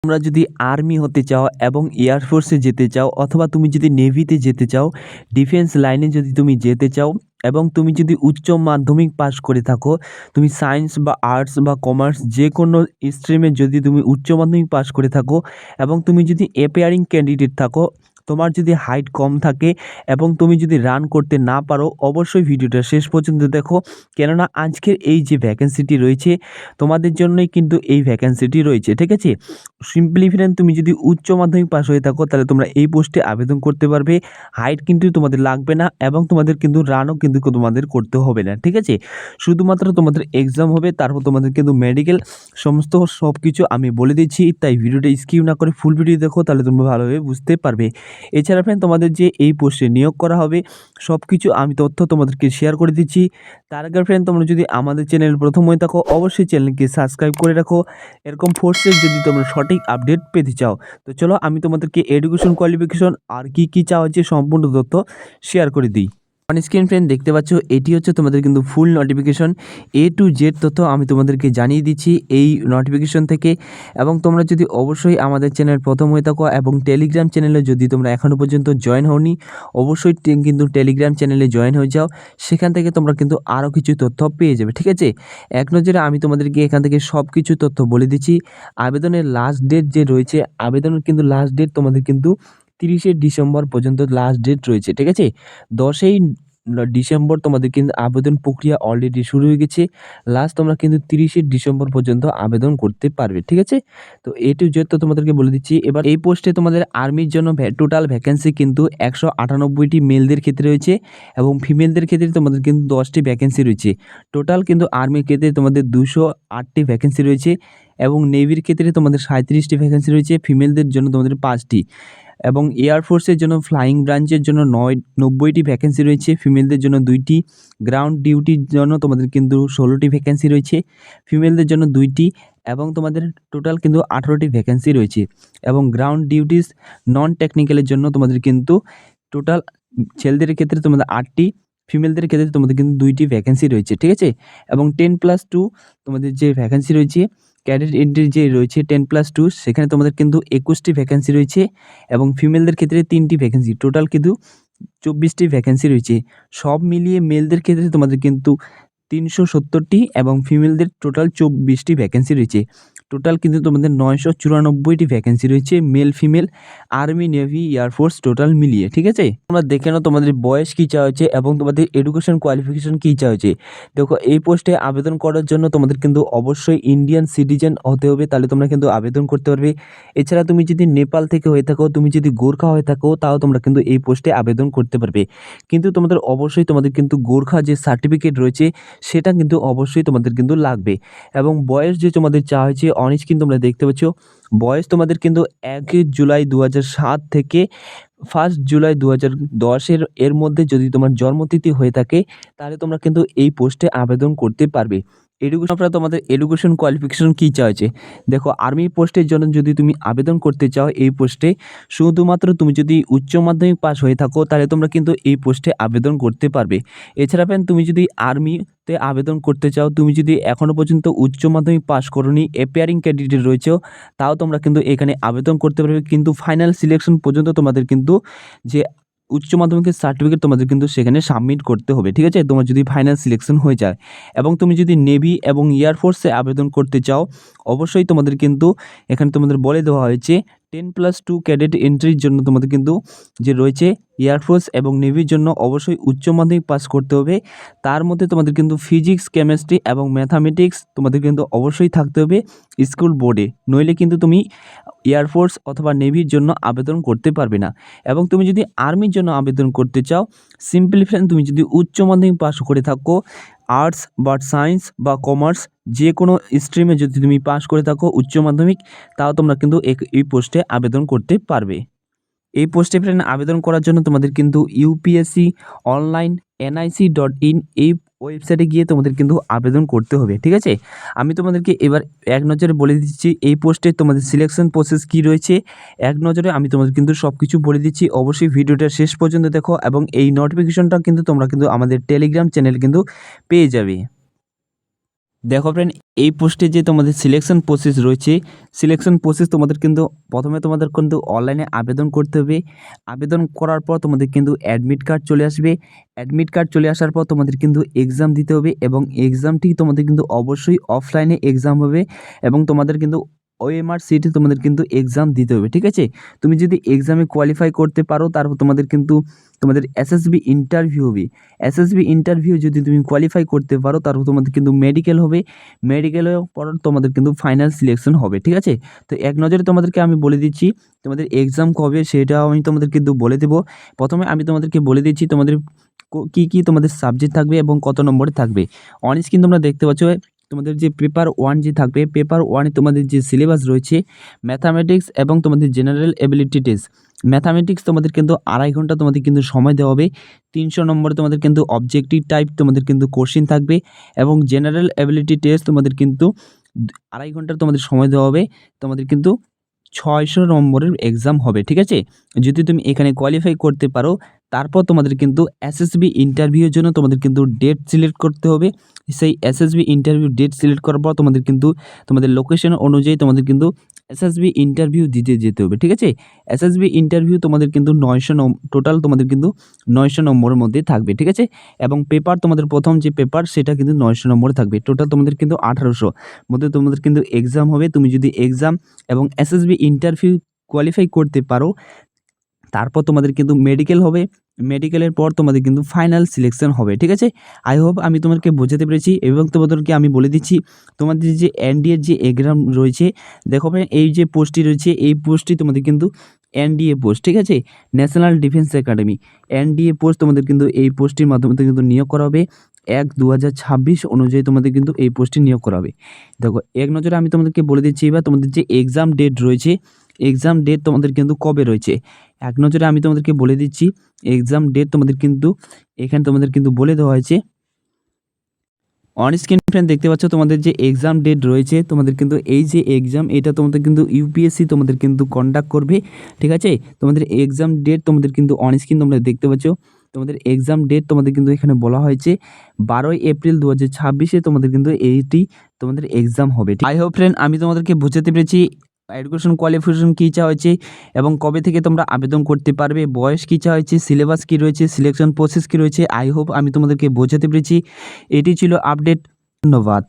তোমরা যদি আর্মি হতে চাও এবং এয়ারফোর্সে যেতে চাও অথবা তুমি যদি নেভিতে যেতে চাও, ডিফেন্স লাইনে যদি তুমি যেতে চাও এবং তুমি যদি উচ্চ মাধ্যমিক পাস করে থাকো, তুমি সায়েন্স বা আর্টস বা কমার্স যে কোনো স্ট্রিমে যদি তুমি উচ্চ মাধ্যমিক পাস করে থাকো এবং তুমি যদি অ্যাপিয়ারিং ক্যান্ডিডেট থাকো, তোমার যদি হাইট কম থাকে এবং তুমি যদি রান করতে না পারো, অবশ্যই ভিডিওটা শেষ পর্যন্ত দেখো। কেননা আজকের এই যে ভ্যাকেন্সিটি রয়েছে তোমাদের জন্যই কিন্তু এই ভ্যাকেন্সিটি রয়েছে, ঠিক আছে। সিম্পলি ফ্রেন্ড, তুমি যদি উচ্চ মাধ্যমিক পাস হয়ে থাকো তাহলে তোমরা এই পোস্টে আবেদন করতে পারবে। হাইট কিন্তু তোমাদের লাগবে না এবং তোমাদের কিন্তু রানও কিন্তু তোমাদের করতে হবে না, ঠিক আছে। শুধুমাত্র তোমাদের এক্সাম হবে, তারপর তোমাদের কিন্তু মেডিকেল সমস্ত সব কিছু আমি বলে দিচ্ছি, তাই ভিডিওটা স্কিপ না করে ফুল ভিডিও দেখো, তাহলে তোমরা ভালোভাবে বুঝতে পারবে। এছাড়া ফ্রেন্ড, তোমাদের যে এই পোস্টে নিয়োগ করা হবে সব কিছু আমি তথ্য তোমাদেরকে শেয়ার করে দিচ্ছি। তার আগে ফ্রেন্ড, তোমরা যদি আমাদের চ্যানেল প্রথম হয়ে থাকো অবশ্যই চ্যানেলকে সাবস্ক্রাইব করে রাখো, এরকম ফোর্সের যদি তোমরা সঠিক আপডেট পেতে চাও। তো চলো আমি তোমাদেরকে এডুকেশন কোয়ালিফিকেশন আর কি চাওয়া হচ্ছে সম্পূর্ণ তথ্য শেয়ার করে দিই। অন স্ক্রিন ফ্রেন্ড দেখতে পাচ্ছ, এটি হচ্ছে তোমাদের কিন্তু ফুল নোটিফিকেশন, A to Z তথ্য আমি তোমাদেরকে জানিয়ে দিচ্ছি এই নোটিফিকেশন থেকে। এবং তোমরা যদি অবশ্যই আমাদের চ্যানেল প্রথম হয়ে থাকো এবং টেলিগ্রাম চ্যানেলে যদি তোমরা এখনও পর্যন্ত জয়েন হওনি, অবশ্যই কিন্তু টেলিগ্রাম চ্যানেলে জয়েন হয়ে যাও। সেখান থেকে তোমরা কিন্তু আরও কিছু তথ্য পেয়ে যাবে, ঠিক আছে। এক নজরে আমি তোমাদেরকে এখান থেকে সব কিছু তথ্য বলে দিচ্ছি। আবেদনের লাস্ট ডেট যে রয়েছে, আবেদনের কিন্তু লাস্ট ডেট তোমাদের কিন্তু 30শে ডিসেম্বর পর্যন্ত লাস্ট ডেট রয়েছে, ঠিক আছে। 10ই ডিসেম্বর তোমাদের কিন্তু আবেদন প্রক্রিয়া অলরেডি শুরু হয়ে গেছে। লাস্ট তোমরা কিন্তু 30শে ডিসেম্বর পর্যন্ত আবেদন করতে পারবে, ঠিক আছে। তো A to Z তো তোমাদেরকে বলে দিচ্ছি। এবার এই পোস্টে তোমাদের আর্মির জন্য টোটাল ভ্যাকেন্সি কিন্তু 198টি মেলদের ক্ষেত্রে রয়েছে এবং ফিমেলদের ক্ষেত্রে তোমাদের কিন্তু 10টি ভ্যাকেন্সি রয়েছে। টোটাল কিন্তু আর্মির ক্ষেত্রে তোমাদের 208টি ভ্যাকেন্সি রয়েছে এবং নেভির ক্ষেত্রে তোমাদের 37টি ভ্যাকেন্সি রয়েছে, ফিমেলদের জন্য তোমাদের 5টি। এবং এয়ারফোর্সের জন্য ফ্লাইং ব্রাঞ্চের জন্য 90টি ভ্যাকেন্সি রয়েছে, ফিমেলদের জন্য 2টি। গ্রাউন্ড ডিউটির জন্য তোমাদের কিন্তু 16টি ভ্যাকেন্সি রয়েছে, ফিমেলদের জন্য 2টি। এবং তোমাদের টোটাল কিন্তু 18টি ভ্যাকেন্সি রয়েছে। এবং গ্রাউন্ড ডিউটিস নন টেকনিক্যালের জন্য তোমাদের কিন্তু টোটাল ছেলেদের ক্ষেত্রে তোমাদের 8টি, ফিমেলদের ক্ষেত্রে তোমাদের কিন্তু 2টি ভ্যাকেন্সি রয়েছে, ঠিক আছে। এবং 10+2 তোমাদের যে ভ্যাকেন্সি রয়েছে, ক্যাডেট এন্ট্রি যে রয়েছে 10+2, সেখানে তোমাদের কিন্তু 21টি ভ্যাকেন্সি রয়েছে এবং ফিমেলদের ক্ষেত্রে 3টি ভ্যাকেন্সি, টোটাল কিন্তু 24টি ভ্যাকেন্সি রয়েছে। সব মিলিয়ে মেলদের ক্ষেত্রে তোমাদের কিন্তু 370টি এবং ফিমেলদের টোটাল 24টি ভ্যাকেন্সি রয়েছে। টোটাল কিন্তু তোমাদের 994টি ভ্যাকেন্সি রয়েছে, male female army navy air force total মিলিয়ে, ঠিক আছে। তোমরা দেখে নাও তোমাদের বয়স কী চাওয়া হয়েছে এবং তোমাদের এডুকেশন কোয়ালিফিকেশন কী চাওয়া হয়েছে। দেখো, এই পোস্টে আবেদন করার জন্য তোমাদের কিন্তু অবশ্যই ইন্ডিয়ান সিটিজেন হতে হবে, তাহলে তোমরা কিন্তু আবেদন করতে পারবে। এছাড়া তুমি যদি নেপাল থেকে হয়ে থাকো, তুমি যদি গোর্খা হয়ে থাকো, তাও তোমরা কিন্তু এই পোস্টে আবেদন করতে পারবে। কিন্তু তোমাদের কিন্তু গোর্খা যে সার্টিফিকেট রয়েছে সেটা কিন্তু অবশ্যই তোমাদের কিন্তু লাগবে। এবং বয়স যে তোমাদের চাওয়া হয়েছে অন স্ক্রিন তোমরা দেখতে পাচ্ছ, বয়স তোমাদের কিন্তু 1 জুলাই 2007 থেকে 1 জুলাই 2010 এর মধ্যে যদি তোমার জন্মতিথি হয়ে থাকে, তাহলে তোমরা কিন্তু এই পোস্টে আবেদন করতে পারবে। আপনারা তোমাদের এডুকেশন কোয়ালিফিকেশন কী চাওয়া হয়েছে। দেখো, আর্মি পোস্টের জন্য যদি তুমি আবেদন করতে চাও এই পোস্টে, শুধুমাত্র তুমি যদি উচ্চ মাধ্যমিক পাস হয়ে থাকো তাহলে তোমরা কিন্তু এই পোস্টে আবেদন করতে পারবে। এছাড়া ফ্রেন্ড, তুমি যদি আর্মিতে আবেদন করতে চাও, তুমি যদি এখনও পর্যন্ত উচ্চ মাধ্যমিক পাস করোনি, অ্যাপিয়ারিং ক্যান্ডিডেট রয়েছেও, তাও তোমরা কিন্তু এখানে আবেদন করতে পারবে। কিন্তু ফাইনাল সিলেকশন পর্যন্ত তোমাদের কিন্তু যে উচ্চ মাধ্যমিকের সার্টিফিকেট তোমাদের কিন্তু সেখানে সাবমিট করতে হবে, ঠিক আছে, তোমার যদি ফাইনাল সিলেকশন হয়ে যায়। এবং তুমি যদি নেভি এবং এয়ারফোর্সে আবেদন করতে চাও, অবশ্যই তোমাদের কিন্তু এখানে তোমাদের বলে দেওয়া হয়েছে 10+2 ক্যাডেট এন্ট্রির জন্য তোমাদের কিন্তু যে রয়েছে এয়ারফোর্স এবং নেভির জন্য অবশ্যই উচ্চ মাধ্যমিক পাস করতে হবে। তার মধ্যে তোমাদের কিন্তু ফিজিক্স, কেমিস্ট্রি এবং ম্যাথামেটিক্স তোমাদের কিন্তু অবশ্যই থাকতে হবে স্কুল বোর্ডে, নইলে কিন্তু তুমি এয়ারফোর্স অথবা নেভির জন্য আবেদন করতে পারবে না। এবং তুমি যদি আর্মির জন্য আবেদন করতে চাও, সিম্পলি ফ্রেন্ড, তুমি যদি উচ্চ মাধ্যমিক পাস করে থাকো, আর্টস বা সায়েন্স বা কমার্স যে কোনো স্ট্রিমে যদি তুমি পাস করে থাকো উচ্চ মাধ্যমিক, তাও তোমরা কিন্তু এই পোস্টে আবেদন করতে পারবে। এই পোস্টে ফ্রেন্ড আবেদন করার জন্য তোমাদের কিন্তু ইউপিএসসি অনলাইন nic.in এই ওয়েবসাইটে গিয়ে তোমাদের কিন্তু আবেদন করতে হবে, ঠিক আছে। আমি তোমাদেরকে এবার এক নজরে বলে দিচ্ছি এই পোস্টে তোমাদের সিলেকশন প্রসেস কী রয়েছে। এক নজরে আমি তোমাদের কিন্তু সব কিছু বলে দিচ্ছি, অবশ্যই ভিডিওটা শেষ পর্যন্ত দেখো এবং এই নোটিফিকেশনটা কিন্তু তোমরা কিন্তু আমাদের টেলিগ্রাম চ্যানেল কিন্তু পেয়ে যাবে। দেখো ফ্রেন্ড, এই পোস্টে যে তোমাদের সিলেকশন প্রসেস রয়েছে, সিলেকশন প্রসেস তোমাদের কিন্তু প্রথমে তোমাদের কিন্তু অনলাইনে আবেদন করতে হবে। আবেদন করার পর তোমাদের কিন্তু অ্যাডমিট কার্ড চলে আসবে। অ্যাডমিট কার্ড চলে আসার পর তোমাদের কিন্তু এক্সাম দিতে হবে এবং এক্সামটি তোমাদের কিন্তু অবশ্যই অফলাইনে এক্সাম হবে এবং তোমাদের কিন্তু ওএমআর সিটে তোমাদের কিন্তু এক্সাম দিতে হবে। ঠিক আছে, তুমি যদি এক্সামে কোয়ালিফাই করতে পারো তারপর তোমাদের কিন্তু তোমাদের এসএসবি ইন্টারভিউ হবে। এসএসবি ইন্টারভিউ যদি তুমি কোয়ালিফাই করতে পারো তারপর তোমাদের কিন্তু মেডিকেল হবে। মেডিকেলের পর তোমাদের কিন্তু ফাইনাল সিলেকশন হবে। ঠিক আছে, তো এক নজরে তোমাদেরকে আমি বলে দিচ্ছি তোমাদের এক্সাম কবে সেটাও আমি তোমাদের কিন্তু বলে দেবো। প্রথমে আমি তোমাদেরকে বলে দিচ্ছি তোমাদের কী কী তোমাদের সাবজেক্ট থাকবে এবং কত নম্বরে থাকবে। অন স্ক্রিন তোমরা দেখতে পাচ্ছ তোমাদের যে পেপার 1 যে থাকবে, পেপার 1-এ তোমাদের যে সিলেবাস রয়েছে ম্যাথামেটিক্স এবং তোমাদের জেনারেল এবিলিটি টেস্ট। ম্যাথামেটিক্স তোমাদের কিন্তু 2.5 ঘন্টা তোমাদের কিন্তু সময় দেওয়া হবে। 300 নম্বরে তোমাদের কিন্তু অবজেক্টিভ টাইপ তোমাদের কিন্তু কোশ্চেন থাকবে এবং জেনারেল এবিলিটি টেস্ট তোমাদের কিন্তু 2.5 ঘন্টার তোমাদের সময় দেওয়া হবে। তোমাদের কিন্তু 600 নম্বরের এক্সাম হবে। ঠিক আছে, যদি তুমি এখানে কোয়ালিফাই করতে পারো তারপর তোমাদের কিন্তু এসএসবি ইন্টারভিউর জন্য তোমাদের কিন্তু ডেট সিলেক্ট করতে হবে। সেই এসএসবি ইন্টারভিউ ডেট সিলেক্ট করার পর তোমাদের কিন্তু তোমাদের লোকেশন অনুযায়ী তোমাদের কিন্তু এসএসবি ইন্টারভিউ দিতে যেতে হবে। ঠিক আছে, এসএসবি ইন্টারভিউ তোমাদের কিন্তু 900 টোটাল তোমাদের কিন্তু 900 নম্বরের মধ্যে থাকবে। ঠিক আছে, এবং পেপার তোমাদের প্রথম যে পেপার সেটা কিন্তু 900 নম্বরে থাকবে। টোটাল তোমাদের কিন্তু 1800 মধ্যে তোমাদের কিন্তু এক্সাম হবে। তুমি যদি এক্সাম এবং এসএসবি ইন্টারভিউ কোয়ালিফাই করতে পারো তারপর তোমাদের কিন্তু মেডিকেল হবে। মেডিকেলের পর তোমাদের কিন্তু ফাইনাল সিলেকশন হবে। ঠিক আছে, আই হোপ আমি তোমাদেরকে বোঝাতে পেরেছি এবং তোমাদেরকে আমি বলে দিচ্ছি তোমাদের যে এনডিএ যে এক্সাম রয়েছে, দেখো ভাই এই যে পোস্টটি রয়েছে এই পোস্টটি তোমাদের কিন্তু এনডিএ পোস্ট। ঠিক আছে, national defence academy NDA post তোমাদের কিন্তু এই পোস্টটির মাধ্যমে কিন্তু নিয়োগ করা হবে 1/2026 অনুযায়ী তোমাদের কিন্তু এই পোস্টটি নিয়োগ করা হবে। দেখো এক নজরে আমি তোমাদেরকে বলে দিচ্ছি এবার তোমাদের যে এক্সাম ডেট রয়েছে, এক্সাম ডেট তোমাদের কিন্তু কবে রয়েছে এক নজরে আমি তোমাদেরকে বলে দিচ্ছি। এক্সাম ডেট তোমাদের কিন্তু এখানে তোমাদের কিন্তু বলে দেওয়া হয়েছে। অন স্ক্রিন ফ্রেন্ড দেখতে পাচ্ছ তোমাদের যে এক্সাম ডেট রয়েছে, তোমাদের কিন্তু এই যে এক্সাম এটা তোমাদের কিন্তু ইউপিএসসি তোমাদের কিন্তু কন্ডাক্ট করবে। ঠিক আছে, তোমাদের এক্সাম ডেট তোমাদের কিন্তু অন স্ক্রিন তোমরা দেখতে পাচ্ছ। তোমাদের এক্সাম ডেট তোমাদের কিন্তু এখানে বলা হয়েছে 12 এপ্রিল 2026 তোমাদের কিন্তু এইটি তোমাদের এক্সাম হবে। আই হোপ ফ্রেন্ড আমি তোমাদেরকে বোঝাতে পেরেছি এডুকেশন কোয়ালিফিকেশন কী চাওয়া হয়েছে এবং কবে থেকে তোমরা আবেদন করতে পারবে, বয়স কী চাওয়া হয়েছে, সিলেবাস কী রয়েছে, সিলেকশন প্রসেস কী রয়েছে। আই হোপ আমি তোমাদেরকে বোঝাতে পেরেছি। এটি ছিল আপডেট। ধন্যবাদ।